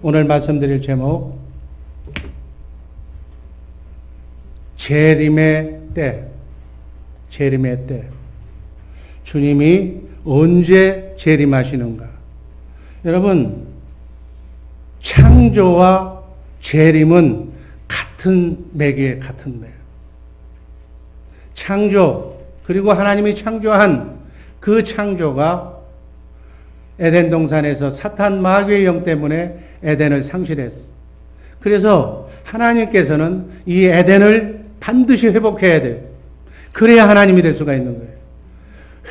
오늘 말씀드릴 제목, 재림의 때. 재림의 때. 주님이 언제 재림하시는가? 여러분, 창조와 재림은 같은 맥이에요, 같은 맥. 창조, 그리고 하나님이 창조한 그 창조가 에덴 동산에서 사탄 마귀의 영 때문에 에덴을 상실했어요. 그래서 하나님께서는 이 에덴을 반드시 회복해야 돼요. 그래야 하나님이 될 수가 있는 거예요.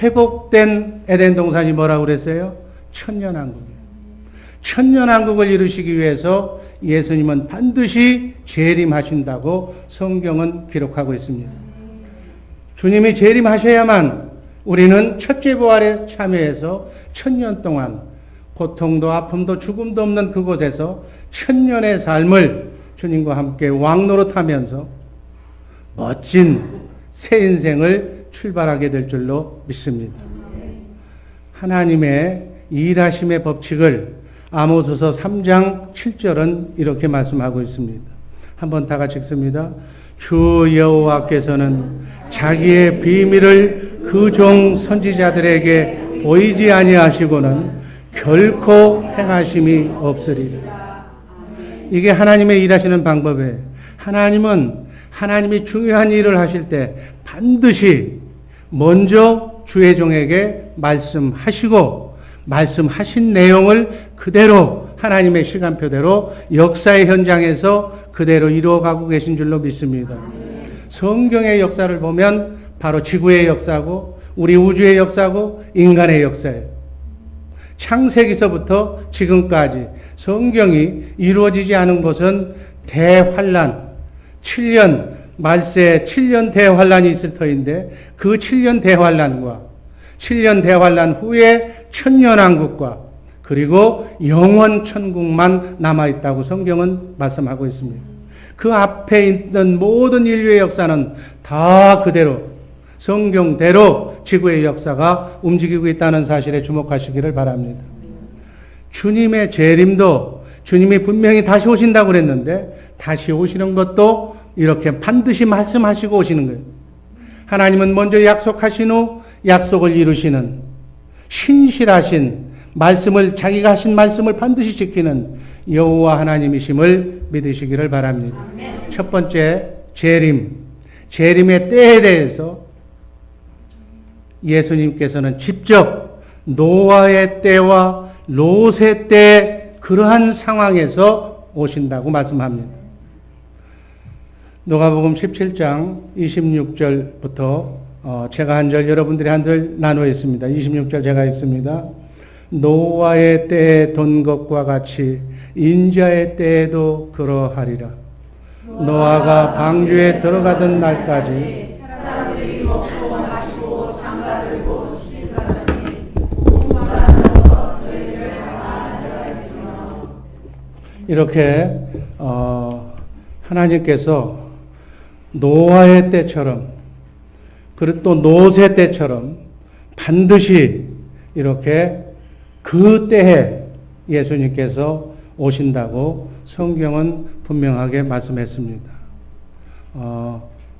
회복된 에덴 동산이 뭐라고 그랬어요? 천년왕국이에요. 천년왕국을 이루시기 위해서 예수님은 반드시 재림하신다고 성경은 기록하고 있습니다. 주님이 재림하셔야만 우리는 첫째 부활에 참여해서 천년 동안 고통도 아픔도 죽음도 없는 그곳에서 천년의 삶을 주님과 함께 왕노릇하면서 멋진 새 인생을 출발하게 될 줄로 믿습니다. 하나님의 일하심의 법칙을 아모스서 3장 7절은 이렇게 말씀하고 있습니다. 한번 다 같이 읽습니다. 주 여호와께서는 자기의 비밀을 그 종 선지자들에게 보이지 아니하시고는 결코 행하심이 없으리라. 이게 하나님의 일하시는 방법이에요. 하나님은 하나님이 중요한 일을 하실 때 반드시 먼저 주의 종에게 말씀하시고 말씀하신 내용을 그대로 하나님의 시간표대로 역사의 현장에서 그대로 이루어가고 계신 줄로 믿습니다. 성경의 역사를 보면 바로 지구의 역사고 우리 우주의 역사고 인간의 역사예요. 창세기서부터 지금까지 성경이 이루어지지 않은 것은 대환란, 7년 말세 7년 대환란이 있을 터인데 그 7년 대환란과 7년 대환란 후에 천년왕국과 그리고 영원 천국만 남아있다고 성경은 말씀하고 있습니다. 그 앞에 있는 모든 인류의 역사는 다 그대로 성경대로 지구의 역사가 움직이고 있다는 사실에 주목하시기를 바랍니다. 주님의 재림도 주님이 분명히 다시 오신다고 그랬는데 다시 오시는 것도 이렇게 반드시 말씀하시고 오시는 거예요. 하나님은 먼저 약속하신 후 약속을 이루시는 신실하신 말씀을 자기가 하신 말씀을 반드시 지키는 여호와 하나님이심을 믿으시기를 바랍니다. 첫 번째 재림의 때에 대해서 예수님께서는 직접 노아의 때와 롯의 때 그러한 상황에서 오신다고 말씀합니다. 누가복음 17장 26절부터 제가 한 절 여러분들이 한 절 나누어 있습니다. 26절 제가 읽습니다. 노아의 때에 돈 것과 같이 인자의 때에도 그러하리라. 노아가 방주에 들어가던 날까지 사람들이 먹고 마시고 장가들고 시집가더니 온 사람으로 저희를 향한 내가 있으며 이렇게 하나님께서 노아의 때처럼 그리고 또 롯의 때처럼 반드시 이렇게 그 때에 예수님께서 오신다고 성경은 분명하게 말씀했습니다.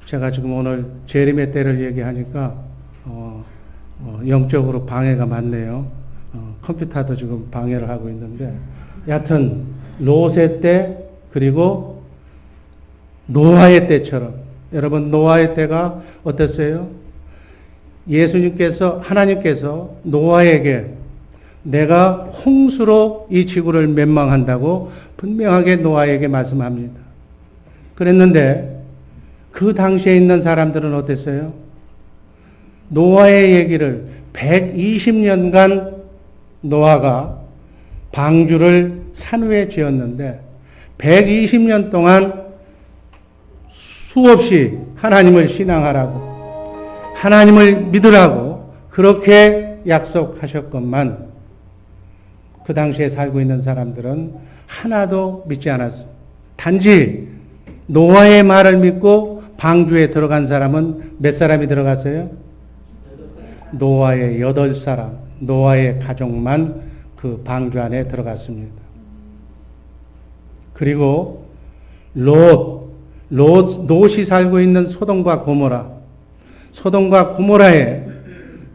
제가 지금 오늘 재림의 때를 얘기하니까 영적으로 방해가 많네요. 컴퓨터도 지금 방해를 하고 있는데 여하튼 롯의 때 그리고 노아의 때처럼 여러분 노아의 때가 어땠어요? 하나님께서 노아에게 내가 홍수로 이 지구를 멸망한다고 분명하게 노아에게 말씀합니다. 그랬는데 그 당시에 있는 사람들은 어땠어요? 노아의 얘기를 120년간 노아가 방주를 산 후에 지었는데 120년 동안 수없이 하나님을 신앙하라고 하나님을 믿으라고 그렇게 약속하셨건만 그 당시에 살고 있는 사람들은 하나도 믿지 않았어요. 단지 노아의 말을 믿고 방주에 들어간 사람은 몇 사람이 들어갔어요? 노아의 8사람, 노아의 가족만 그 방주 안에 들어갔습니다. 그리고 롯이 살고 있는 소돔과 고모라에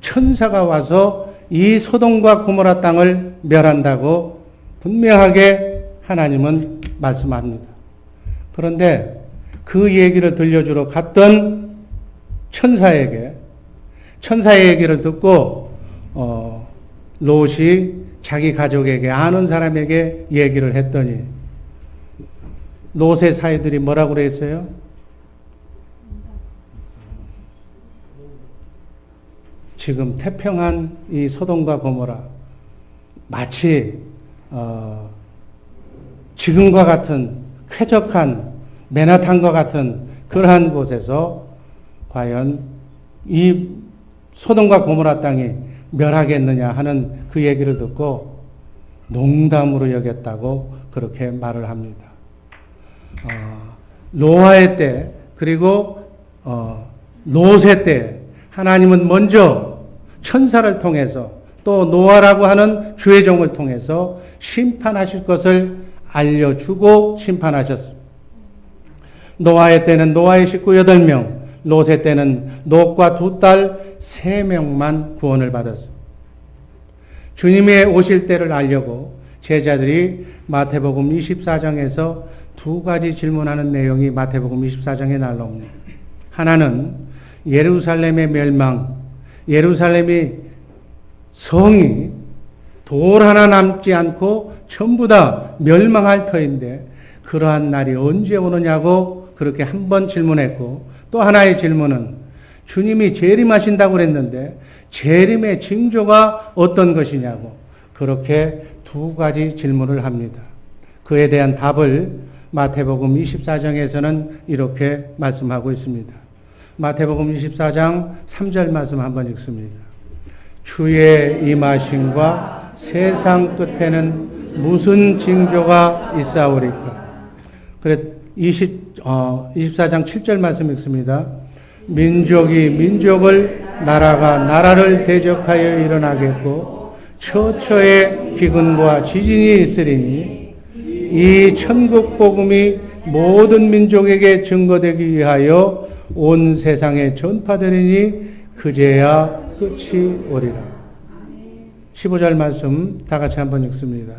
천사가 와서 이 소돔과 고모라 땅을 멸한다고 분명하게 하나님은 말씀합니다. 그런데 그 얘기를 들려주러 갔던 천사의 얘기를 듣고 롯이 자기 가족에게 아는 사람에게 얘기를 했더니 롯의 사이들이 뭐라고 그랬어요? 지금 태평한 이 소돔과 고모라 마치 지금과 같은 쾌적한 맨하탄과 같은 그러한 곳에서 과연 이 소돔과 고모라 땅이 멸하겠느냐 하는 그 얘기를 듣고 농담으로 여겼다고 그렇게 말을 합니다. 노아의 때 그리고 롯의 때 하나님은 먼저 천사를 통해서 또 노아라고 하는 주의 종을 통해서 심판하실 것을 알려주고 심판하셨습니다. 노아의 때는 노아의 식구 8명, 롯의 때는 롯과 두 딸 3명만 구원을 받았습니다. 주님의 오실 때를 알려고 제자들이 마태복음 24장에서 두 가지 질문하는 내용이 마태복음 24장에 나옵니다. 하나는 예루살렘의 멸망, 예루살렘이 성이 돌 하나 남지 않고 전부 다 멸망할 터인데 그러한 날이 언제 오느냐고 그렇게 한 번 질문했고, 또 하나의 질문은 주님이 재림하신다고 그랬는데 재림의 징조가 어떤 것이냐고 그렇게 두 가지 질문을 합니다. 그에 대한 답을 마태복음 24장에서는 이렇게 말씀하고 있습니다. 마태복음 24장 3절 말씀 한번 읽습니다. 주의 임하심과 세상 끝에는 무슨 징조가 있사오리까? 그래 24장 7절 말씀 읽습니다. 민족이 민족을, 나라가 나라를 대적하여 일어나겠고 처처에 기근과 지진이 있으리니 이 천국 복음이 모든 민족에게 증거되기 위하여 온 세상에 전파되리니 그제야 끝이 오리라. 15절 말씀 다 같이 한번 읽습니다.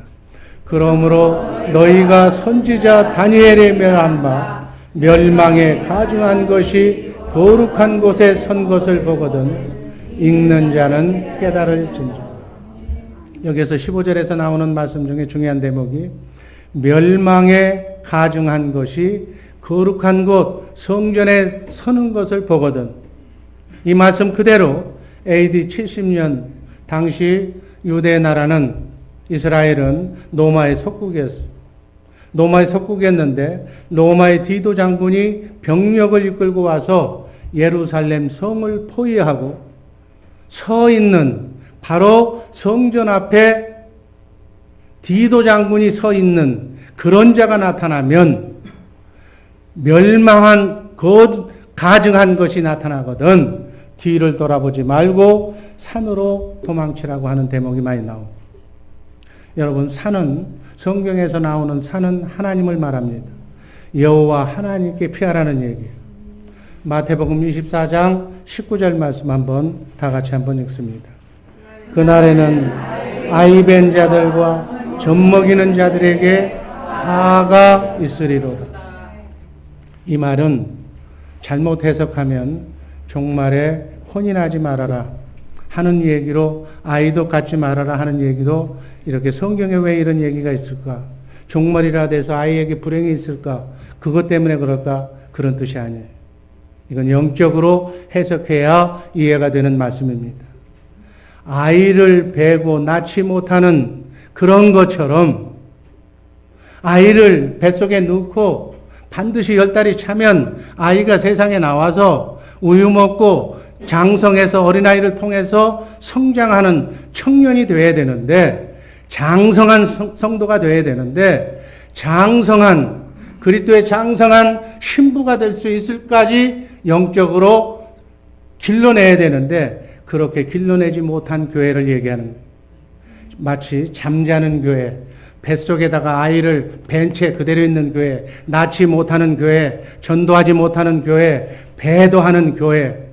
그러므로 너희가 선지자 다니엘의 멸한 바 멸망에 가증한 것이 거룩한 곳에 선 것을 보거든 읽는 자는 깨달을진저. 여기서 15절에서 나오는 말씀 중에 중요한 대목이 멸망에 가증한 것이 거룩한 곳 성전에 서는 것을 보거든. 이 말씀 그대로 AD 70년 당시 유대 나라는 이스라엘은 로마의 속국이었어요. 로마의 속국이었는데 로마의 디도 장군이 병력을 이끌고 와서 예루살렘 성을 포위하고 서 있는 바로 성전 앞에 디도 장군이 서 있는 그런 자가 나타나면 멸망한 가증한 것이 나타나거든 뒤를 돌아보지 말고 산으로 도망치라고 하는 대목이 많이 나옵니다. 여러분, 산은 성경에서 나오는 산은 하나님을 말합니다. 여호와 하나님께 피하라는 얘기예요. 마태복음 24장 19절 말씀 한번 다 같이 한번 읽습니다. 그날에는 아이벤 자들과 젖먹이는 자들에게 화가 있으리로다. 이 말은 잘못 해석하면 종말에 혼인하지 말아라 하는 얘기로 아이도 갖지 말아라 하는 얘기도 이렇게 성경에 왜 이런 얘기가 있을까? 종말이라 돼서 아이에게 불행이 있을까? 그것 때문에 그럴까? 그런 뜻이 아니에요. 이건 영적으로 해석해야 이해가 되는 말씀입니다. 아이를 베고 낳지 못하는 그런 것처럼 아이를 뱃속에 넣고 반드시 10달이 차면 아이가 세상에 나와서 우유 먹고 장성해서 어린아이를 통해서 성장하는 청년이 되어야 되는데 장성한 성도가 되어야 되는데 장성한 그리스도의 장성한 신부가 될 수 있을까지 영적으로 길러내야 되는데 그렇게 길러내지 못한 교회를 얘기하는 거예요. 마치 잠자는 교회, 뱃속에다가 아이를 벤 채 그대로 있는 교회, 낳지 못하는 교회, 전도하지 못하는 교회, 배도하는 교회,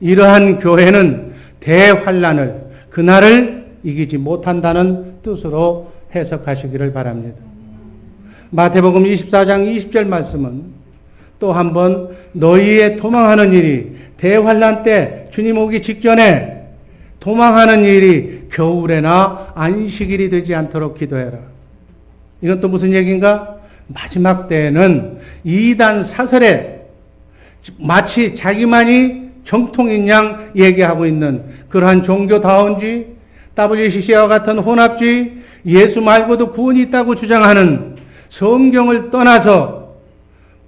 이러한 교회는 대환란을, 그날을 이기지 못한다는 뜻으로 해석하시기를 바랍니다. 마태복음 24장 20절 말씀은 또 한번 너희의 도망하는 일이 대환란 때 주님 오기 직전에 도망하는 일이 겨울에나 안식일이 되지 않도록 기도해라. 이건 또 무슨 얘기인가? 마지막 때에는 이단 사설에 마치 자기만이 정통인 양 얘기하고 있는 그러한 종교다운지, WCC와 같은 혼합주의, 예수 말고도 구원이 있다고 주장하는 성경을 떠나서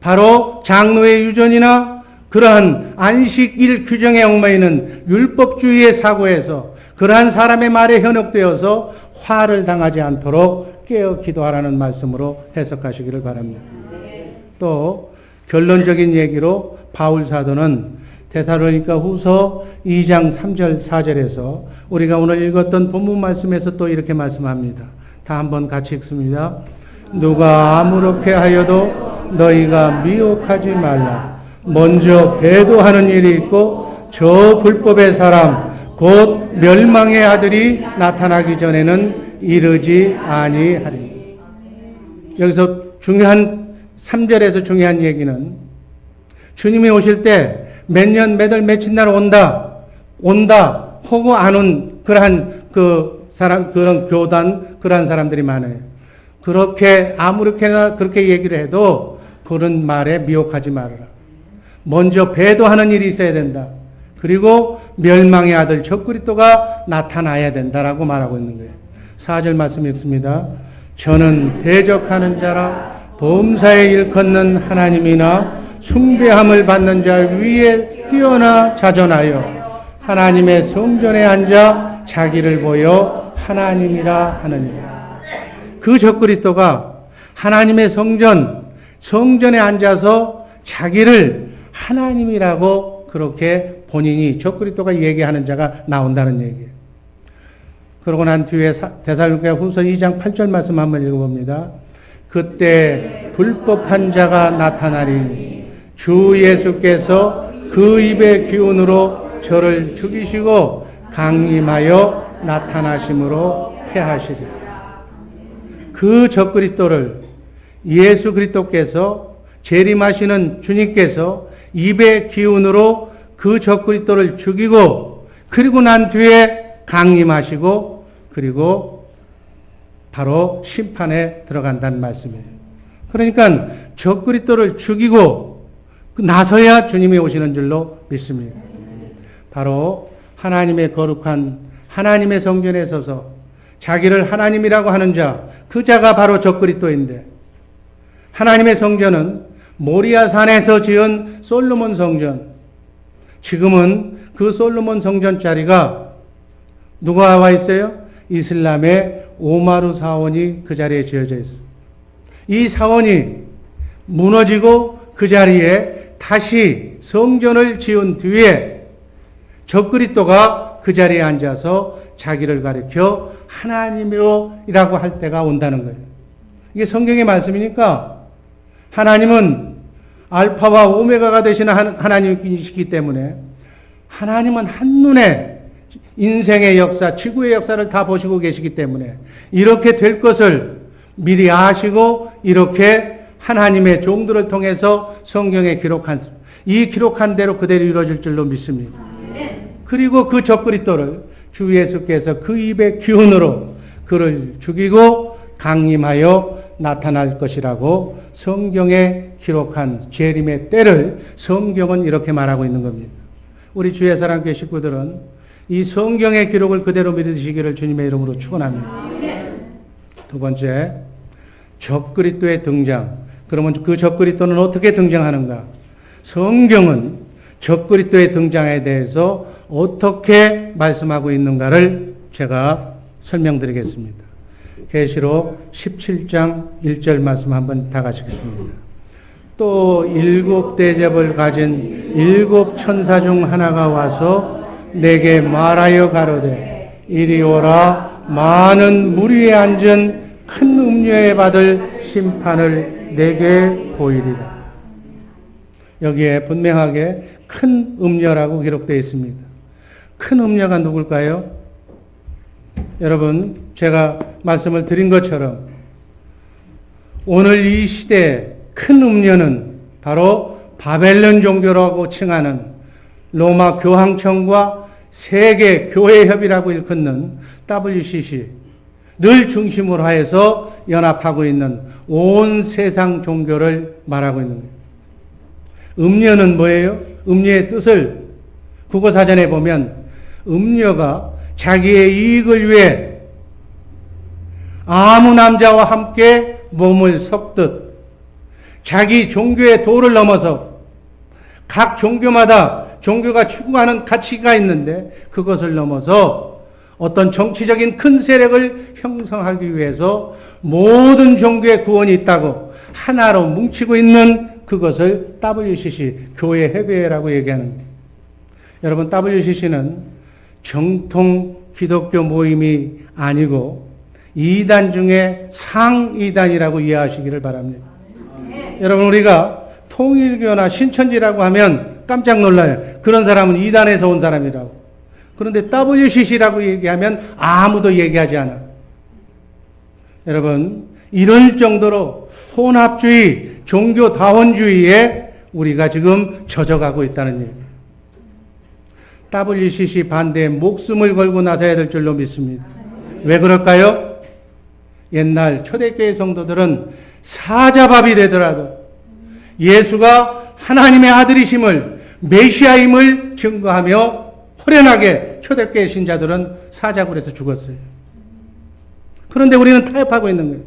바로 장로의 유전이나 그러한 안식일 규정에 얽매이는 율법주의의 사고에서 그러한 사람의 말에 현혹되어서 화를 당하지 않도록 깨어 기도하라는 말씀으로 해석하시기를 바랍니다. 또 결론적인 얘기로 바울 사도는 데살로니가 후서 2장 3절 4절에서 우리가 오늘 읽었던 본문 말씀에서 또 이렇게 말씀합니다. 다 한번 같이 읽습니다. 누가 아무렇게 하여도 너희가 미혹하지 말라. 먼저 배도하는 일이 있고 저 불법의 사람 곧 멸망의 아들이 나타나기 전에는 이르지 아니하리니. 여기서 중요한 3절에서 중요한 얘기는 주님이 오실 때 몇 년, 몇 월, 며칠 날 온다, 혹은 안 온 그러한 그런 교단, 그러한 사람들이 많아요. 그렇게 아무렇게나 그렇게 얘기를 해도 그런 말에 미혹하지 말아라. 먼저 배도하는 일이 있어야 된다. 그리고 멸망의 아들 적그리스도가 나타나야 된다라고 말하고 있는 거예요. 4절 말씀 읽습니다. 저는 대적하는 자라 범사에 일컫는 하나님이나 숭배함을 받는 자 위에 뛰어나 자전하여 하나님의 성전에 앉아 자기를 보여 하나님이라 하느니라. 그 적그리스도가 하나님의 성전에 앉아서 자기를 하나님이라고 그렇게 본인이 적그리스도가 얘기하는 자가 나온다는 얘기예요. 그러고 난 뒤에 데살로니가 후서 2장 8절 말씀 한번 읽어봅니다. 그때 불법한 자가 나타나리니 주 예수께서 그 입의 기운으로 저를 죽이시고 강림하여 나타나심으로 패하시리라. 그 적그리스도를 예수 그리스도께서 재림하시는 주님께서 입의 기운으로 그 적그리스도를 죽이고 그리고 난 뒤에 강림하시고 그리고 바로 심판에 들어간다는 말씀이에요. 그러니까 적그리스도를 죽이고 나서야 주님이 오시는 줄로 믿습니다. 바로 하나님의 거룩한 하나님의 성전에 서서 자기를 하나님이라고 하는 자, 그 자가 바로 적그리스도인데 하나님의 성전은 모리아 산에서 지은 솔로몬 성전, 지금은 그 솔로몬 성전 자리가 누가 와 있어요? 이슬람의 오마르 사원이 그 자리에 지어져 있어요. 이 사원이 무너지고 그 자리에 다시 성전을 지은 뒤에 적그리스도가 그 자리에 앉아서 자기를 가리켜 하나님이라고 할 때가 온다는 거예요. 이게 성경의 말씀이니까 하나님은 알파와 오메가가 되시는 하나님이시기 때문에 하나님은 한눈에 인생의 역사, 지구의 역사를 다 보시고 계시기 때문에 이렇게 될 것을 미리 아시고 이렇게 하나님의 종들을 통해서 성경에 기록한 대로 그대로 이루어질 줄로 믿습니다. 그리고 그 적그리스도를 주 예수께서 그 입의 기운으로 그를 죽이고 강림하여 나타날 것이라고 성경에 기록한 재림의 때를 성경은 이렇게 말하고 있는 겁니다. 우리 주의 사랑교회 식구들은 이 성경의 기록을 그대로 믿으시기를 주님의 이름으로 축원합니다. 두 번째, 적그리스도의 등장. 그러면 그 적그리스도는 어떻게 등장하는가? 성경은 적그리스도의 등장에 대해서 어떻게 말씀하고 있는가를 제가 설명드리겠습니다. 계시록 17장 1절 말씀 한번 다 같이 읽겠습니다. 또 7 대접을 가진 7 천사 중 하나가 와서 내게 말하여 가로되 이리 오라. 많은 물 위에 앉은 큰 음녀에 받을 심판을 내게 보이리라. 여기에 분명하게 큰 음녀라고 기록되어 있습니다. 큰 음녀가 누굴까요? 여러분, 제가 말씀을 드린 것처럼 오늘 이 시대에 큰 음녀는 바로 바벨론 종교라고 칭하는 로마 교황청과 세계 교회협이라고 일컫는 WCC를 중심으로 하여서 연합하고 있는 온 세상 종교를 말하고 있는 거예요. 음녀는 뭐예요? 음녀의 뜻을 국어사전에 보면 음녀가 자기의 이익을 위해 아무 남자와 함께 몸을 섞듯 자기 종교의 도를 넘어서 각 종교마다 종교가 추구하는 가치가 있는데 그것을 넘어서 어떤 정치적인 큰 세력을 형성하기 위해서 모든 종교의 구원이 있다고 하나로 뭉치고 있는 그것을 WCC, 교회 협의회라고 얘기하는 거예요. 여러분, WCC는 정통 기독교 모임이 아니고 이단 중에 상이단이라고 이해하시기를 바랍니다. 여러분, 우리가 통일교나 신천지라고 하면 깜짝 놀라요. 그런 사람은 이단에서 온 사람이라고. 그런데 WCC라고 얘기하면 아무도 얘기하지 않아. 여러분, 이럴 정도로 혼합주의, 종교다원주의에 우리가 지금 젖어가고 있다는 얘기예요. WCC 반대에 목숨을 걸고 나서야 될 줄로 믿습니다. 왜 그럴까요? 옛날 초대교회 성도들은 사자밥이 되더라도 예수가 하나님의 아들이심을, 메시아임을 증거하며 호련하게 초대교회 신자들은 사자굴에서 죽었어요. 그런데 우리는 타협하고 있는 거예요.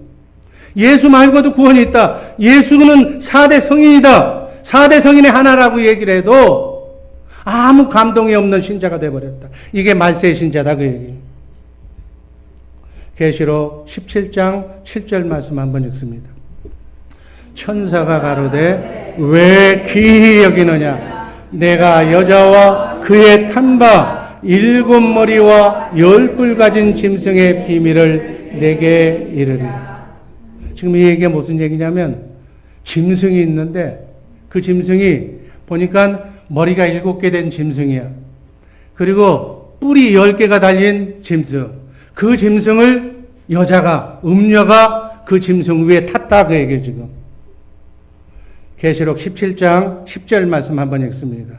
예수 말고도 구원이 있다. 예수는 4대 성인이다. 4대 성인의 하나라고 얘기를 해도 아무 감동이 없는 신자가 되어버렸다. 이게 말세의 신자다 그 얘기예요. 계시록 17장 7절 말씀 한번 읽습니다. 천사가 가로되 왜 귀히 여기느냐? 내가 여자와 그의 탄 바 7머리와 10뿔 가진 짐승의 비밀을 내게 이르리라. 지금 이 얘기가 무슨 얘기냐면 짐승이 있는데 그 짐승이 보니까 머리가 7개 된 짐승이야. 그리고 뿔이 10개가 달린 짐승. 그 짐승을 여자가, 음녀가 그 짐승 위에 탔다 그 얘기예요 지금. 계시록 17장 10절 말씀 한번 읽습니다.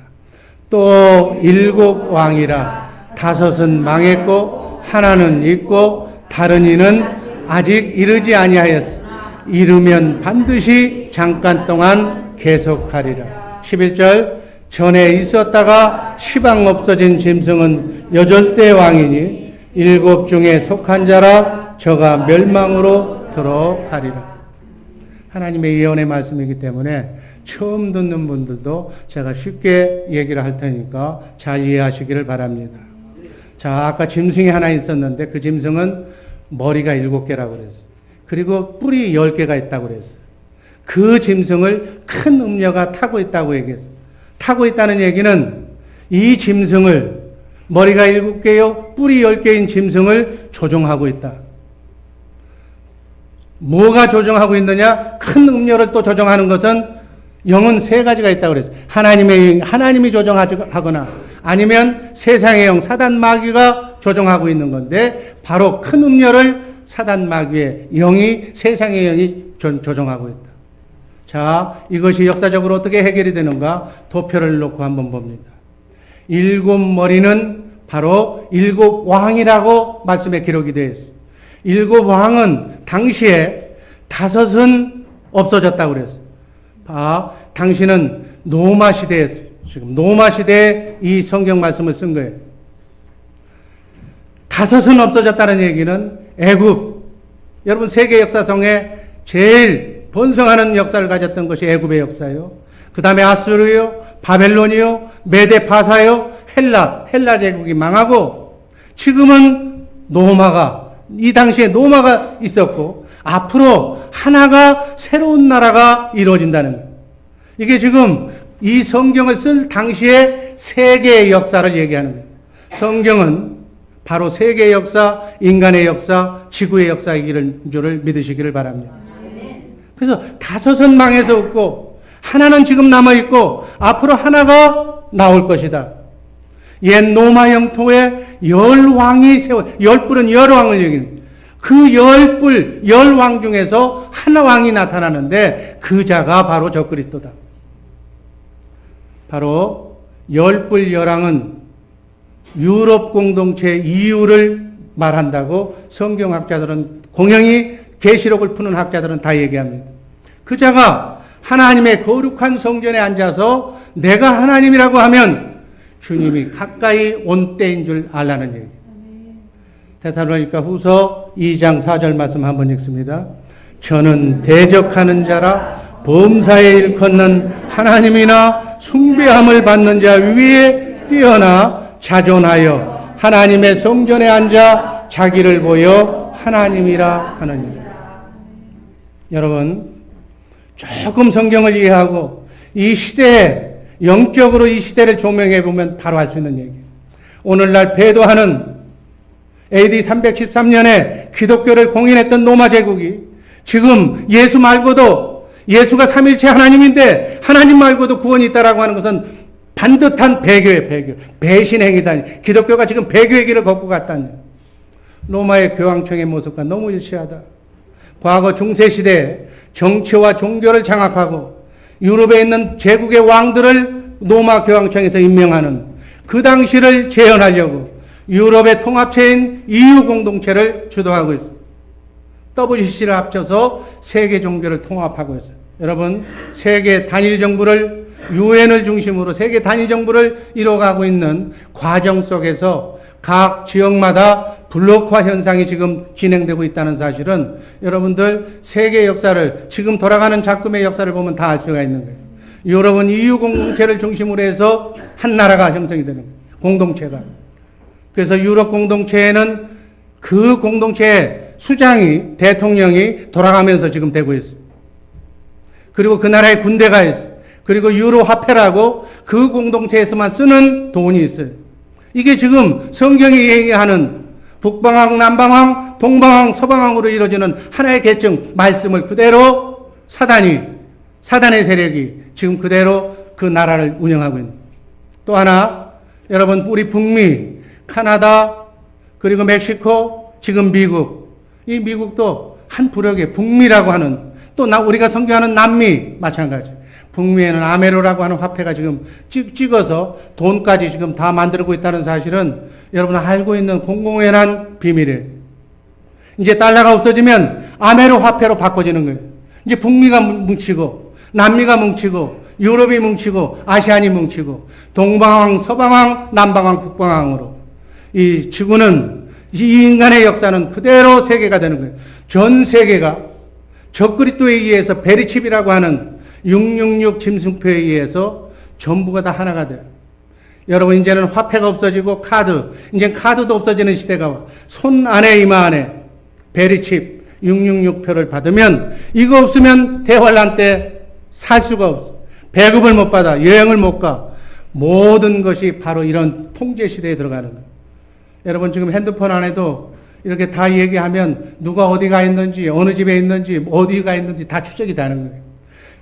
또 7 왕이라 5은 망했고 하나는 있고 다른 이는 아직 이르지 아니하였으. 이르면 반드시 잠깐 동안 계속하리라. 11절 전에 있었다가 시방 없어진 짐승은 여절대 왕이니 7 중에 속한 자라 저가 멸망으로 들어가리라. 하나님의 예언의 말씀이기 때문에 처음 듣는 분들도 제가 쉽게 얘기를 할 테니까 잘 이해하시기를 바랍니다. 자, 아까 짐승이 하나 있었는데 그 짐승은 머리가 7개라고 그랬어요. 그리고 뿔이 10개가 있다고 그랬어요. 그 짐승을 큰 음녀가 타고 있다고 얘기했어요. 타고 있다는 얘기는 이 짐승을 머리가 7개요, 뿔이 10개인 짐승을 조종하고 있다. 뭐가 조종하고 있느냐? 큰 음녀를 또 조종하는 것은 영은 3가지가 있다고 그랬어요. 하나님이 조종하거나 아니면 세상의 영, 사단 마귀가 조종하고 있는 건데 바로 큰 음녀를 사단 마귀의 영이, 세상의 영이 조종하고 있다. 자, 이것이 역사적으로 어떻게 해결이 되는가? 도표를 놓고 한번 봅니다. 7머리는 바로 7 왕이라고 말씀에 기록이 되어 있어요. 7 왕은 당시에 5은 없어졌다고 그랬어요. 당시는 노마 시대였어요. 지금 노마 시대에 이 성경 말씀을 쓴 거예요. 5은 없어졌다는 얘기는 애굽. 여러분 세계 역사성에 제일 번성하는 역사를 가졌던 것이 애굽의 역사요. 그 다음에 아수르요, 바벨론이요, 메데 파사요, 헬라 제국이 망하고 지금은 이 당시에 노마가 있었고 앞으로 하나가 새로운 나라가 이루어진다는 거예요. 이게 지금 이 성경을 쓸 당시에 세계의 역사를 얘기하는 거예요. 성경은 바로 세계의 역사, 인간의 역사, 지구의 역사이기를 줄을 믿으시기를 바랍니다. 그래서 다섯은 망해서 없고 하나는 지금 남아있고 앞으로 하나가 나올 것이다. 옛 로마 영토에 10왕이 세워, 10뿔은 10왕을 얘기합니다. 그 10뿔, 10왕 중에서 한 왕이 나타나는데 그 자가 바로 저 그리스도다. 바로 10뿔 10왕은 유럽 공동체 이유를 말한다고 성경학자들은, 공형이 계시록을 푸는 학자들은 다 얘기합니다. 그 자가 하나님의 거룩한 성전에 앉아서 내가 하나님이라고 하면 주님이 가까이 온 때인 줄 알라는 얘기. 데살로니가 후서 2장 4절 말씀 한번 읽습니다. 저는 대적하는 자라 범사에 일컫는 하나님이나 숭배함을 받는 자 위에 뛰어나 자존하여 하나님의 성전에 앉아 자기를 보여 하나님이라 하느니라. 여러분, 조금 성경을 이해하고 이 시대에, 영적으로 이 시대를 조명해 보면 바로 알 수 있는 얘기예요. 오늘날 배도하는 AD 313년에 기독교를 공인했던 로마 제국이 지금 예수 말고도, 예수가 삼일체 하나님인데 하나님 말고도 구원이 있다라고 하는 것은 반듯한 배교예요, 배교. 배신행위다. 기독교가 지금 배교의 길을 걷고 갔다니. 로마의 교황청의 모습과 너무 일치하다. 과거 중세시대에 정치와 종교를 장악하고 유럽에 있는 제국의 왕들을 로마 교황청에서 임명하는 그 당시를 재현하려고 유럽의 통합체인 EU 공동체를 주도하고 있습니다. WCC를 합쳐서 세계 종교를 통합하고 있어요. 여러분, 세계 단일 정부를, 유엔을 중심으로 세계 단일 정부를 이뤄가고 있는 과정 속에서 각 지역마다 블록화 현상이 지금 진행되고 있다는 사실은 여러분들 세계 역사를, 지금 돌아가는 작금의 역사를 보면 다 알 수가 있는 거예요. 유럽은 EU 공동체를 중심으로 해서 한 나라가 형성이 되는 거예요. 공동체가. 그래서 유럽 공동체에는 그 공동체의 수장이, 대통령이 돌아가면서 지금 되고 있어요. 그리고 그 나라에 군대가 있어요. 그리고 유로 화폐라고 그 공동체에서만 쓰는 돈이 있어요. 이게 지금 성경이 얘기하는 북방왕, 남방왕, 동방왕, 서방왕으로 이루어지는 하나의 계층 말씀을 그대로 사단의 세력이 지금 그대로 그 나라를 운영하고 있는. 또 하나, 여러분, 우리 북미, 카나다, 그리고 멕시코, 지금 미국. 이 미국도 한 부력의 북미라고 하는, 또 우리가 선교하는 남미 마찬가지. 북미에는 아메로라고 하는 화폐가 지금 찍어서 돈까지 지금 다 만들고 있다는 사실은 여러분 알고 있는 공공연한 비밀이에요. 이제 달러가 없어지면 아메로 화폐로 바꿔지는 거예요. 이제 북미가 뭉치고, 남미가 뭉치고, 유럽이 뭉치고, 아시안이 뭉치고, 동방왕, 서방왕, 남방왕, 북방왕으로. 이 지구는, 이 인간의 역사는 그대로 세계가 되는 거예요. 전 세계가 적그리스도에 의해서 베리칩이라고 하는 666 짐승표에 의해서 전부가 다 하나가 돼요. 여러분, 이제는 화폐가 없어지고 이제 카드도 없어지는 시대가 와. 손 안에, 이마 안에 베리칩 666표를 받으면 이거 없으면 대환란 때 살 수가 없어. 배급을 못 받아. 여행을 못 가. 모든 것이 바로 이런 통제 시대에 들어가는 거예요. 여러분, 지금 핸드폰 안에도 이렇게 다 얘기하면 누가 어디가 있는지, 어느 집에 있는지, 어디가 있는지 다 추적이 되는 거예요.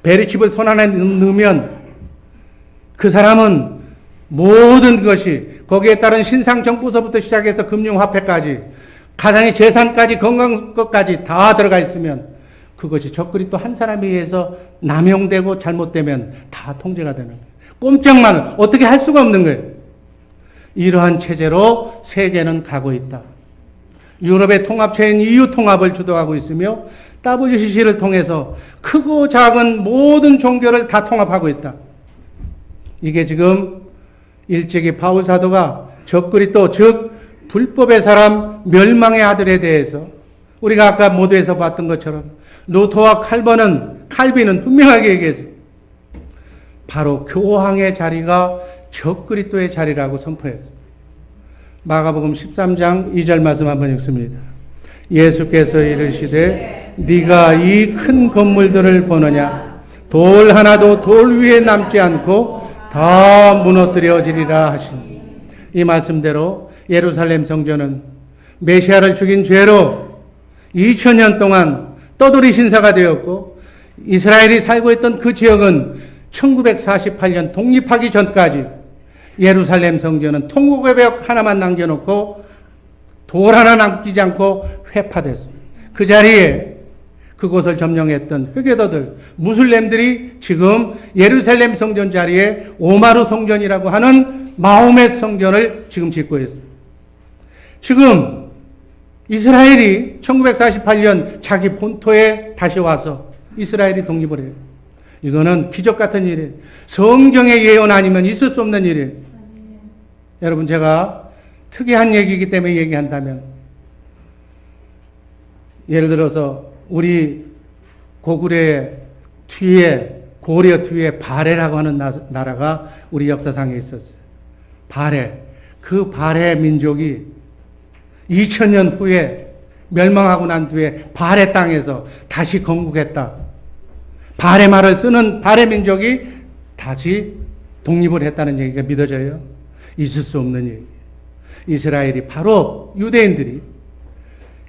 베리칩을 손 안에 넣으면 그 사람은 모든 것이, 거기에 따른 신상정보서부터 시작해서 금융화폐까지, 가상의 재산까지, 건강 것까지 다 들어가 있으면 그것이 적그리스도 한 사람에 의해서 남용되고 잘못되면 다 통제가 되는 거예요. 꼼짝만 어떻게 할 수가 없는 거예요. 이러한 체제로 세계는 가고 있다. 유럽의 통합체인 EU 통합을 주도하고 있으며 WCC를 통해서 크고 작은 모든 종교를 다 통합하고 있다. 이게 지금 일찍이 바울 사도가 적그리스도, 즉 불법의 사람, 멸망의 아들에 대해서 우리가 아까 모두에서 봤던 것처럼 루터와 칼빈은 분명하게 얘기했어요. 바로 교황의 자리가 적그리스도의 자리라고 선포했어요. 마가복음 13장 2절 말씀 한번 읽습니다. 예수께서 이르시되 네가 이 큰 건물들을 보느냐? 돌 하나도 돌 위에 남지 않고 다 무너뜨려지리라 하시니. 이 말씀대로 예루살렘 성전은 메시아를 죽인 죄로 2000년 동안 떠돌이 신사가 되었고, 이스라엘이 살고 있던 그 지역은 1948년 독립하기 전까지 예루살렘 성전은 통곡의 벽 하나만 남겨놓고 돌 하나 남기지 않고 회파됐습니다. 그 자리에 그곳을 점령했던 회교도들, 무슬림들이 지금 예루살렘 성전 자리에 오마르 성전이라고 하는 마호멧 성전을 지금 짓고 있습니다. 지금 이스라엘이 1948년 자기 본토에 다시 와서 이스라엘이 독립을 해요. 이거는 기적 같은 일이에요. 성경의 예언 아니면 있을 수 없는 일이에요. 여러분, 제가 특이한 얘기이기 때문에 얘기한다면, 예를 들어서 우리 고구려 뒤에, 고려 뒤에 바레라고 하는 나라가 우리 역사상에 있었어요. 바레. 그 바레 민족이 2000년 후에 멸망하고 난 뒤에 바레 땅에서 다시 건국했다. 바레 말을 쓰는 바레 민족이 다시 독립을 했다는 얘기가 믿어져요? 있을 수 없는 얘기. 이스라엘이 바로 유대인들이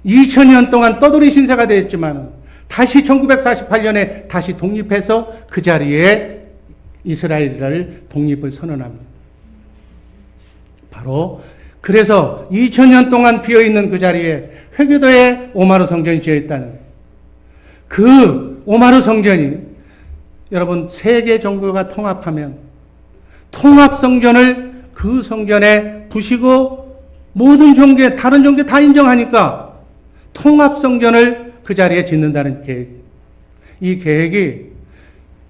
2000년 동안 떠돌이 신사가 되었지만 다시 1948년에 다시 독립해서 그 자리에 이스라엘을 독립을 선언합니다. 바로 그래서 2000년 동안 비어있는 그 자리에 회교도에 오마르 성전이 지어있다는 거예요. 그 오마르 성전이 여러분 세계 종교가 통합하면 통합 성전을 그 성전에 부시고 모든 종교, 다른 종교 다 인정하니까 통합 성전을 그 자리에 짓는다는 계획. 이 계획이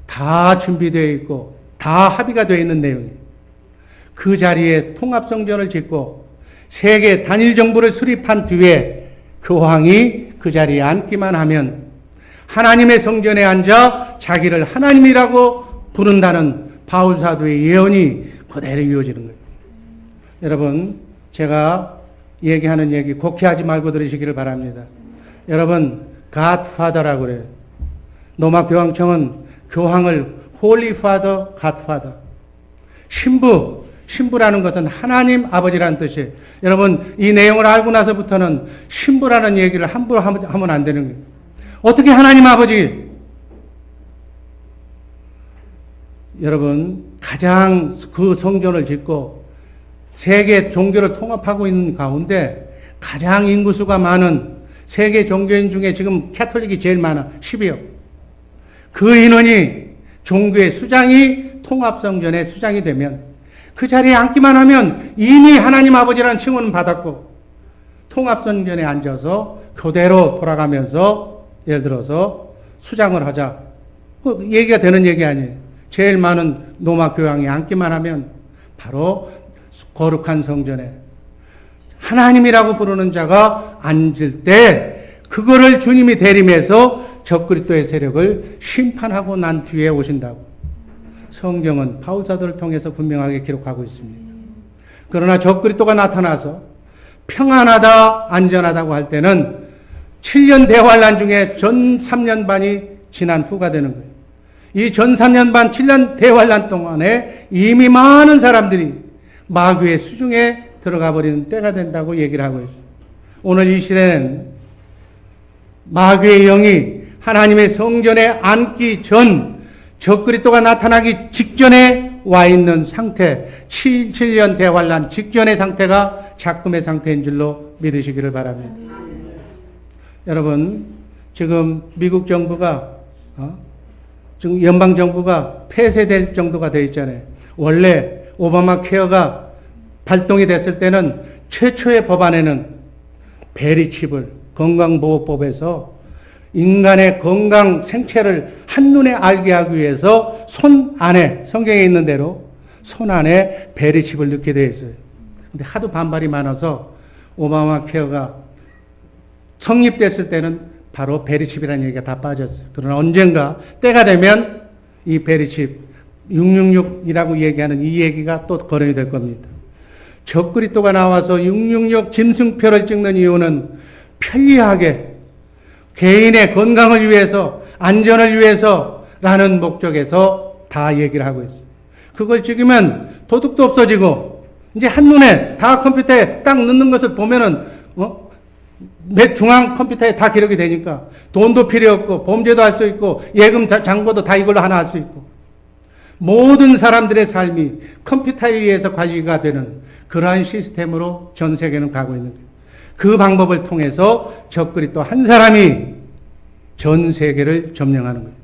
다 준비되어 있고 다 합의가 되어 있는 내용이에요. 그 자리에 통합 성전을 짓고 세계 단일 정부를 수립한 뒤에 교황이 그 자리에 앉기만 하면 하나님의 성전에 앉아 자기를 하나님이라고 부른다는 바울 사도의 예언이 그대로 이루어지는 거예요. 여러분, 제가 얘기하는 얘기 곡해하지 말고 들으시기를 바랍니다. 여러분, 갓파더라고 그래요. 로마 교황청은 교황을 홀리 파더, 갓파더. 신부라는 것은 하나님 아버지라는 뜻이에요. 여러분, 이 내용을 알고 나서부터는 신부라는 얘기를 함부로 하면 안 되는 거예요. 어떻게 하나님 아버지? 여러분, 가장 그 성전을 짓고 세계 종교를 통합하고 있는 가운데 가장 인구수가 많은 세계 종교인 중에 지금 캐톨릭이 제일 많아. 12억. 그 인원이 종교의 수장이 통합성전의 수장이 되면 그 자리에 앉기만 하면 이미 하나님 아버지라는 칭호는 받았고 통합성전에 앉아서 그대로 돌아가면서 예를 들어서 수장을 하자. 그 얘기가 되는 얘기 아니에요. 제일 많은 로마 교황이 앉기만 하면 바로 거룩한 성전에 하나님이라고 부르는 자가 앉을 때 그거를 주님이 대림해서 적그리스도의 세력을 심판하고 난 뒤에 오신다고 성경은 바울사도를 통해서 분명하게 기록하고 있습니다. 그러나 적그리스도가 나타나서 평안하다, 안전하다고 할 때는 7년 대환란 중에 전 3년 반이 지난 후가 되는 거예요. 이 전 3년 반, 7년 대환란 동안에 이미 많은 사람들이 마귀의 수중에 들어가 버리는 때가 된다고 얘기를 하고 있어요. 오늘 이 시대는 마귀의 영이 하나님의 성전에 앉기 전 적그리스도가 나타나기 직전에 와 있는 상태, 7년 대환란 직전의 상태가 작금의 상태인 줄로 믿으시기를 바랍니다. 여러분, 지금 미국 정부가 지금 연방 정부가 폐쇄될 정도가 되어 있잖아요. 원래 오바마 케어가 발동이 됐을 때는 최초의 법안에는 베리칩을 건강보호법에서 인간의 건강 생체를 한눈에 알게 하기 위해서 손 안에, 성경에 있는 대로 손 안에 베리칩을 넣게 되어 있어요. 근데 하도 반발이 많아서 오바마 케어가 성립됐을 때는 바로 베리칩이라는 얘기가 다 빠졌어요. 그러나 언젠가 때가 되면 이 베리칩 666이라고 얘기하는 이 얘기가 또 거론이 될 겁니다. 적그리스도가 나와서 666 짐승표를 찍는 이유는 편리하게 개인의 건강을 위해서 안전을 위해서라는 목적에서 다 얘기를 하고 있어요. 그걸 찍으면 도둑도 없어지고 이제 한눈에 다 컴퓨터에 딱 넣는 것을 보면은, 중앙 컴퓨터에 다 기록이 되니까 돈도 필요 없고, 범죄도 할 수 있고, 예금 잔고도 다 이걸로 하나 할 수 있고, 모든 사람들의 삶이 컴퓨터에 의해서 관리가 되는 그러한 시스템으로 전 세계는 가고 있는 거예요. 그 방법을 통해서 적그리 또 한 사람이 전 세계를 점령하는 거예요.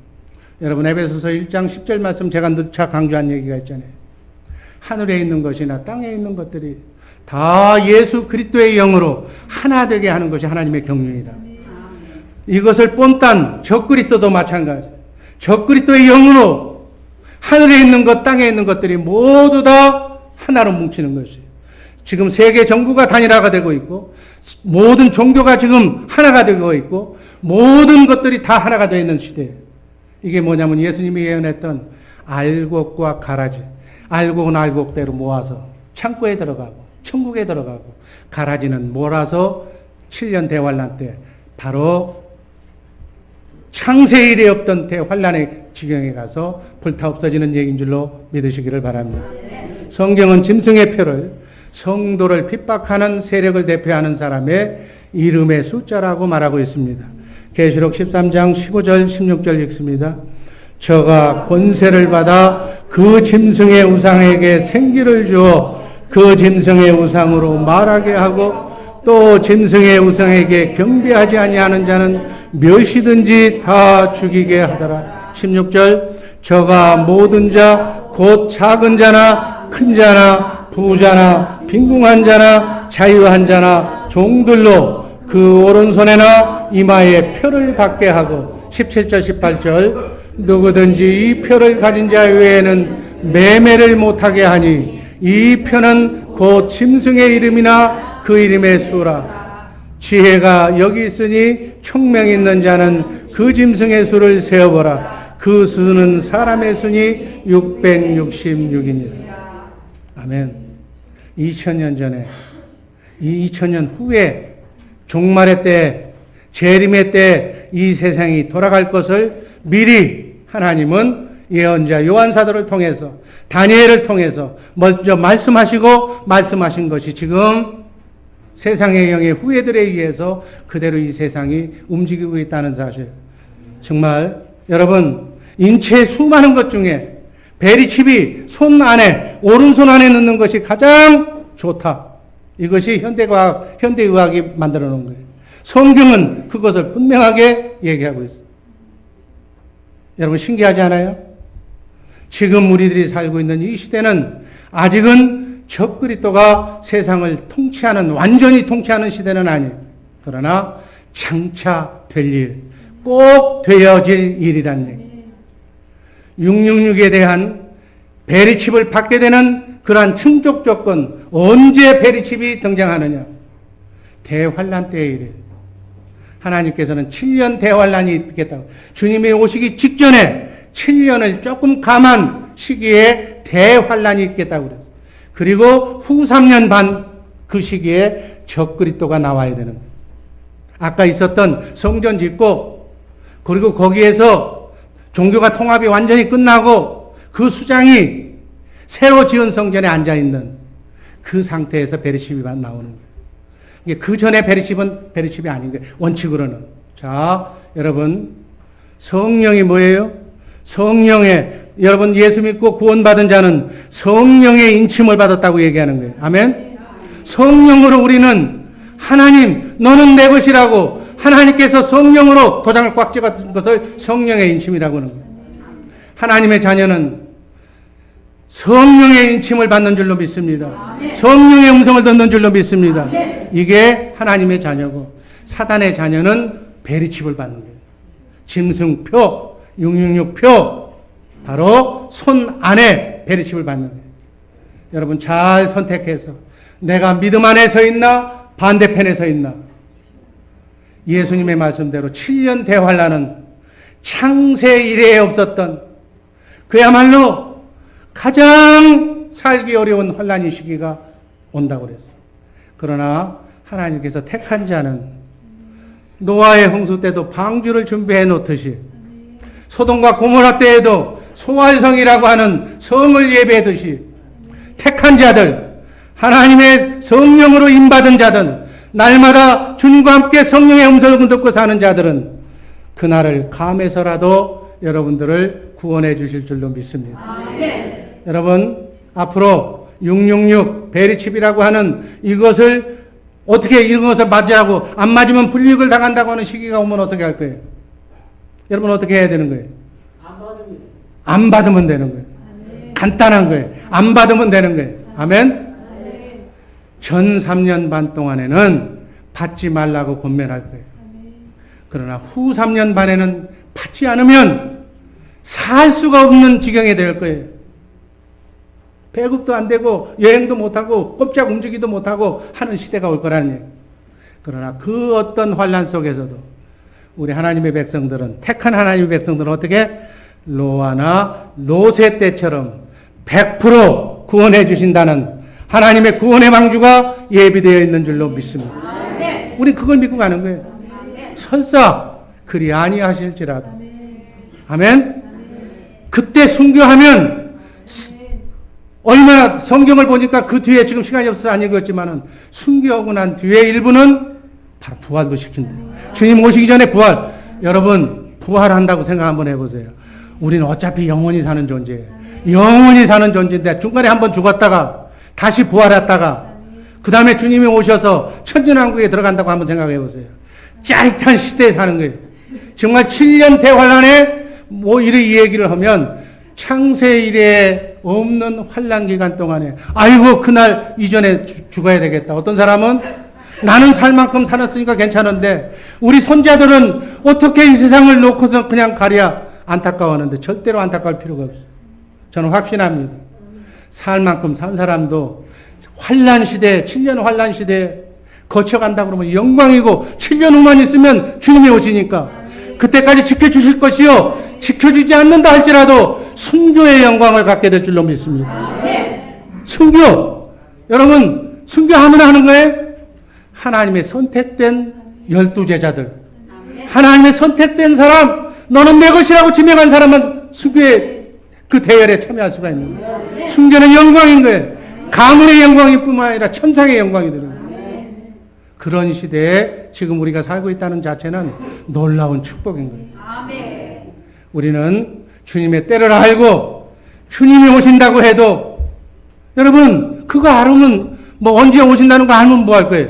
여러분, 에베소서 1장 10절 말씀 제가 누차 강조한 얘기가 있잖아요. 하늘에 있는 것이나 땅에 있는 것들이 다 예수 그리스도의 영으로 하나 되게 하는 것이 하나님의 경륜이다. 이것을 본딴 적그리스도도 마찬가지. 적그리스도의 영으로 하늘에 있는 것, 땅에 있는 것들이 모두 다 하나로 뭉치는 것이에요. 지금 세계 정부가 단일화가 되고 있고, 모든 종교가 지금 하나가 되고 있고, 모든 것들이 다 하나가 되어 있는 시대예요. 이게 뭐냐면 예수님이 예언했던 알곡과 가라지, 알곡은 알곡대로 모아서 창고에 들어가고 천국에 들어가고, 가라지는 몰아서 7년 대환란 때 바로 창세 이래 없던 대환란의 지경에 가서 불타 없어지는 얘기인 줄로 믿으시기를 바랍니다. 성경은 짐승의 표를, 성도를 핍박하는 세력을 대표하는 사람의 이름의 숫자라고 말하고 있습니다. 계시록 13장 15절 16절 읽습니다. 저가 권세를 받아 그 짐승의 우상에게 생기를 주어 그 짐승의 우상으로 말하게 하고, 또 짐승의 우상에게 경배하지 아니하는 자는 몇이든지 다 죽이게 하더라. 16절 저가 모든 자 곧 작은 자나 큰 자나 부자나 빈궁한 자나 자유한 자나 종들로 그 오른손에나 이마에 표를 받게 하고, 17절 18절 누구든지 이 표를 가진 자 외에는 매매를 못하게 하니 이 표는 곧 짐승의 이름이나 그 이름의 수라. 지혜가 여기 있으니 총명 있는 자는 그 짐승의 수를 세어보라. 그 수는 사람의 수니 666이니라. 아멘. 2000년 전에, 이 2000년 후에 종말의 때, 재림의 때 이 세상이 돌아갈 것을 미리 하나님은 예언자 요한사도를 통해서, 다니엘을 통해서 먼저 말씀하신 것이 지금 세상의 영의 후예들에 의해서 그대로 이 세상이 움직이고 있다는 사실. 정말 여러분, 인체의 수많은 것 중에 베리칩이 손 안에, 오른손 안에 넣는 것이 가장 좋다. 이것이 현대의학이 만들어 놓은 거예요. 성경은 그것을 분명하게 얘기하고 있어요. 여러분, 신기하지 않아요? 지금 우리들이 살고 있는 이 시대는 아직은 적그리스도가 세상을 통치하는, 완전히 통치하는 시대는 아니에요. 그러나 장차 될 일, 꼭 되어질 일이란 얘기. 666에 대한 베리칩을 받게 되는 그러한 충족 조건, 언제 베리칩이 등장하느냐? 대환란 때의 일이에요. 하나님께서는 7년 대환란이 있겠다고, 주님이 오시기 직전에 7년을 조금 감한 시기에 대환란이 있겠다고 그래요. 그리고 후 3년 반 그 시기에 적그리스도가 나와야 되는 거예요. 아까 있었던 성전 짓고, 그리고 거기에서 종교가 통합이 완전히 끝나고 그 수장이 새로 지은 성전에 앉아있는 그 상태에서 베리칩이 나오는 거예요. 그 전에 베리칩이 아닌 거예요. 원칙으로는. 자, 여러분, 성령이 뭐예요? 여러분 예수 믿고 구원받은 자는 성령의 인침을 받았다고 얘기하는 거예요. 아멘? 성령으로 우리는 하나님, 너는 내 것이라고 하나님께서 성령으로 도장을 꽉 찍었던 것을 성령의 인침이라고 하는 거예요. 하나님의 자녀는 성령의 인침을 받는 줄로 믿습니다. 성령의 음성을 듣는 줄로 믿습니다. 이게 하나님의 자녀고, 사단의 자녀는 베리칩을 받는 거예요. 짐승표, 666표, 바로 손 안에 베리칩을 받는 거예요. 여러분 잘 선택해서 내가 믿음 안에 서 있나 반대편에 서 있나. 예수님의 말씀대로 7년 대환란은 창세 이래에 없었던, 그야말로 가장 살기 어려운 환란의 시기가 온다고 그랬어요. 그러나 하나님께서 택한 자는 노아의 홍수 때도 방주를 준비해 놓듯이, 소돔과 고모라 때에도 소활성이라고 하는 성을 예배하듯이 택한 자들, 하나님의 성령으로 임받은 자든 날마다 주님과 함께 성령의 음성을 듣고 사는 자들은 그날을 감해서라도 여러분들을 구원해 주실 줄로 믿습니다. 여러분 앞으로 666 베리칩이라고 하는 이것을 어떻게 이런 것을 맞으라고 안 맞으면 불이익을 당한다고 하는 시기가 오면 어떻게 할 거예요? 여러분 어떻게 해야 되는 거예요? 안 받으면 되는 거예요. 간단한 거예요. 안 받으면 되는 거예요. 아멘? 전 3년 반 동안에는 받지 말라고 권면할 거예요. 그러나 후 3년 반에는 받지 않으면 살 수가 없는 지경이 될 거예요. 배급도 안 되고 여행도 못하고 꼼짝 움직이도 못하고 하는 시대가 올 거라는 얘기예요. 그러나 그 어떤 환난 속에서도 우리 하나님의 백성들은 택한 하나님의 백성들은 어떻게 노아나 롯의 때처럼 100% 구원해 주신다는 하나님의 구원의 방주가 예비되어 있는 줄로 믿습니다. 우리 그걸 믿고 가는 거예요. 설사 그리 아니하실지라도. 아멘. 그때 순교하면 얼마나 성경을 보니까 그 뒤에 지금 시간이 없어서 안 읽었지만은 순교하고 난 뒤에 일부는 바로 부활도 시킨다. 주님 오시기 전에 부활. 여러분 부활한다고 생각 한번 해보세요. 우리는 어차피 영원히 사는 존재예요. 영원히 사는 존재인데 중간에 한번 죽었다가 다시 부활했다가 그 다음에 주님이 오셔서 천년왕국에 들어간다고 한번 생각해 보세요. 짜릿한 시대에 사는 거예요. 정말 7년 대환란에 뭐 이 얘기를 하면 창세 이래 없는 환란 기간 동안에 아이고 그날 이전에 죽어야 되겠다. 어떤 사람은 나는 살 만큼 살았으니까 괜찮은데 우리 손자들은 어떻게 이 세상을 놓고서 그냥 가랴 안타까워하는데 절대로 안타까울 필요가 없어요. 저는 확신합니다. 살 만큼 산 사람도 환란 시대, 7년 환란 시대 거쳐간다 그러면 영광이고 7년 후만 있으면 주님이 오시니까 그때까지 지켜주실 것이요. 지켜주지 않는다 할지라도 순교의 영광을 갖게 될 줄로 믿습니다. 순교. 여러분 순교하면 하는 거예요? 하나님의 선택된 12제자들. 하나님의 선택된 사람, 너는 내 것이라고 지명한 사람은 순교의 그 대열에 참여할 수가 있는 거예요. 순교는 영광인 거예요. 가문의 영광일 뿐만 아니라 천상의 영광이 되는 거예요. 그런 시대에 지금 우리가 살고 있다는 자체는 놀라운 축복인 거예요. 우리는 주님의 때를 알고 주님이 오신다고 해도 여러분 그거 알으면 뭐 언제 오신다는 거 알면 뭐 할 거예요?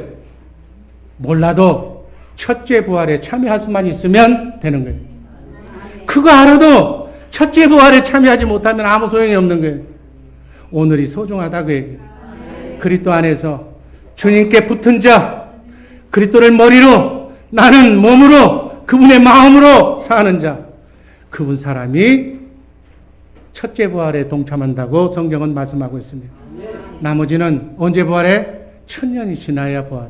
몰라도 첫째 부활에 참여할 수만 있으면 되는 거예요. 그거 알아도 첫째 부활에 참여하지 못하면 아무 소용이 없는 거예요. 오늘이 소중하다 그 얘기예요. 그리스도 안에서 주님께 붙은 자, 그리스도를 머리로 나는 몸으로 그분의 마음으로 사는 자, 그분 사람이 첫째 부활에 동참한다고 성경은 말씀하고 있습니다. 나머지는 언제 부활해? 1000년이 지나야 부활해.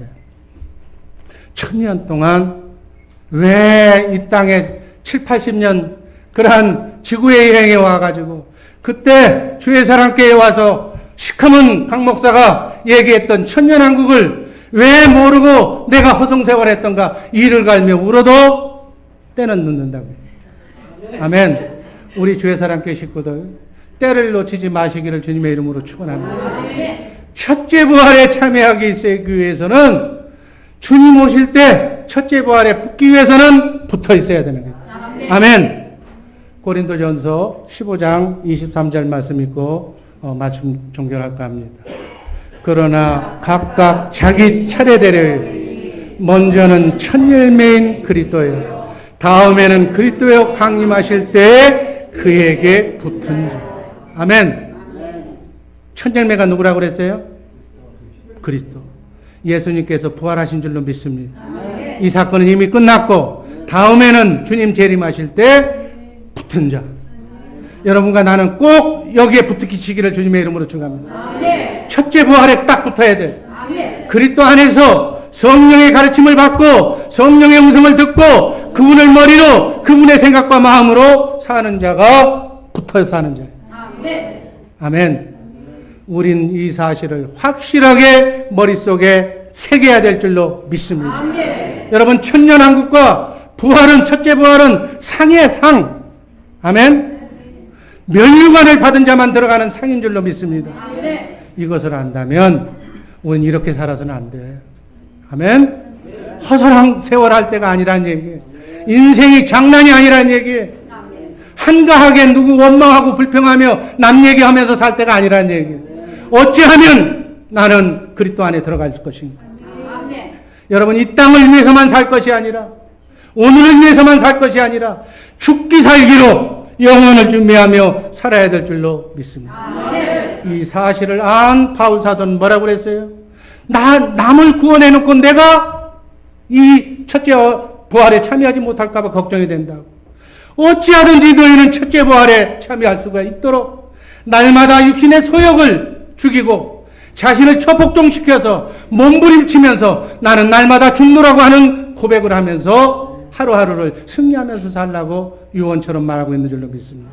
1000년 동안 왜 이 땅에 7, 80년 그러한 지구의 여행에 와가지고 그때 주의 사랑교회에 와서 시커먼 강 목사가 얘기했던 천년왕국을 왜 모르고 내가 허송세월했던가 이를 갈며 울어도 때는 늦는다고요. 아멘. 우리 주의 사랑교회 식구들 때를 놓치지 마시기를 주님의 이름으로 축원합니다. 첫째 부활에 참여하기 위해서는 주님 오실 때 첫째 부활에 붙기 위해서는 붙어 있어야 되는 거예요. 아멘. 고린도전서 15장 23절 말씀 읽고 말씀 종결할까 합니다. 그러나 각각 자기 차례대로 먼저는 첫 열매인 그리스도요 다음에는 그리스도요 강림하실 때 그에게 붙은 자. 아멘. 첫 열매가 누구라고 그랬어요? 그리스도. 예수님께서 부활하신 줄로 믿습니다. 이 사건은 이미 끝났고 다음에는 주님 재림하실 때 붙은 자. 여러분과 나는 꼭 여기에 붙으시기를 주님의 이름으로 축원합니다. 첫째 부활에 딱 붙어야 돼. 그리스도 안에서 성령의 가르침을 받고 성령의 음성을 듣고 그분을 머리로 그분의 생각과 마음으로 사는 자가 붙어 사는 자예요. 아멘. 우린 이 사실을 확실하게 머릿속에 새겨야 될 줄로 믿습니다. 여러분 천년왕국과 부활은 첫째 부활은 상의 상. 아멘. 면류관을 받은 자만 들어가는 상인 줄로 믿습니다. 이것을 안다면 우리는 이렇게 살아서는 안 돼. 아멘? 허술한 세월 할 때가 아니란 얘기. 인생이 장난이 아니란 얘기. 한가하게 누구 원망하고 불평하며 남 얘기하면서 살 때가 아니란 얘기. 어찌하면 나는 그리스도 안에 들어갈 것인가. 여러분, 이 땅을 위해서만 살 것이 아니라, 오늘을 위해서만 살 것이 아니라 죽기 살기로 영혼을 준비하며 살아야 될 줄로 믿습니다. 이 사실을 안 바울 사도는 뭐라고 그랬어요? 남을 구원해놓고 내가 이 첫째 부활에 참여하지 못할까 봐 걱정이 된다고. 어찌하든지 너희는 첫째 부활에 참여할 수가 있도록 날마다 육신의 소욕을 죽이고 자신을 처복종시켜서 몸부림치면서 나는 날마다 죽노라고 하는 고백을 하면서 하루하루를 승리하면서 살라고 유언처럼 말하고 있는 줄로 믿습니다.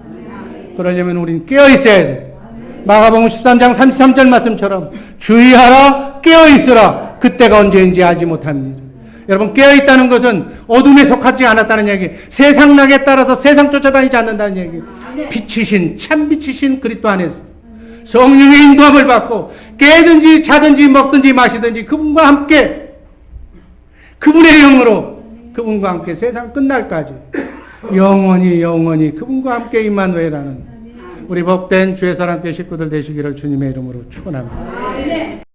그러려면 우리는 깨어있어야 돼. 마가복음 13장 33절 말씀처럼 주의하라, 깨어있으라. 그때가 언제인지 알지 못합니다. 여러분, 깨어있다는 것은 어둠에 속하지 않았다는 얘기, 세상 낙에 따라서 세상 쫓아다니지 않는다는 얘기, 빛이신, 참빛이신 그리스도 안에서 성령의 인도함을 받고 깨든지 자든지 먹든지 마시든지 그분과 함께, 그분의 영으로 그분과 함께 세상 끝날까지 영원히 그분과 함께 임마누엘하는 우리 복된 주의 사람께 식구들 되시기를 주님의 이름으로 축원합니다.